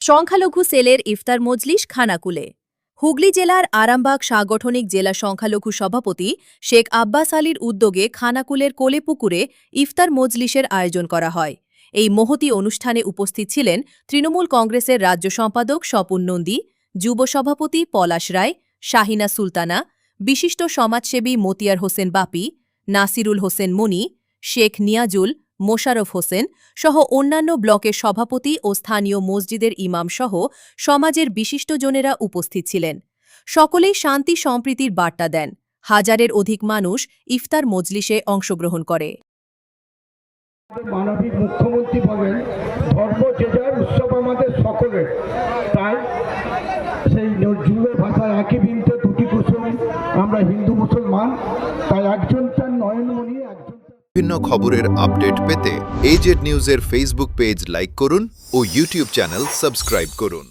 সংখ্যালঘু সেলের ইফতার মজলিস খানাকুলে। হুগলি জেলার আরামবাগ সাংগঠনিক জেলা সংখ্যালঘু সভাপতি শেখ আব্বাস আলীর উদ্যোগে খানাকুলের কোলেপুকুরে ইফতার মজলিসের আয়োজন করা হয়। এই মহতী অনুষ্ঠানে উপস্থিত ছিলেন তৃণমূল কংগ্রেসের রাজ্য সম্পাদক স্বপন নন্দী, যুব সভাপতি পলাশ রায়, শাহিনা সুলতানা, বিশিষ্ট সমাজসেবী মতিয়ার হোসেন বাপি, নাসিরুল হোসেন মনি, শেখ নিয়াজুল, মোশাররফ হোসেন সহ অন্যান্য ব্লকের সভাপতি ও স্থানীয় মসজিদের ইমাম সহ সমাজের বিশিষ্টজনেরা উপস্থিত ছিলেন। সকলেই শান্তি সম্প্রীতির বার্তা দেন। হাজারের অধিক মানুষ ইফতার মজলিসে অংশগ্রহণ করে। মানবিক মুখ্যমন্ত্রী বলেন, ধর্ম যে যার উৎসব আমাদের সকলের। তাই সেই নজরুলের ভাষায় একই বৃন্তে দুটি কুসুম, আমরা হিন্দু মুসলমান, তাই একজন তার নয়নমণি, একজন। বিভিন্ন খবরের আপডেট পেতে এজেড নিউজের ফেসবুক পেজ লাইক করুন ও ইউটিউব চ্যানেল সাবস্ক্রাইব করুন।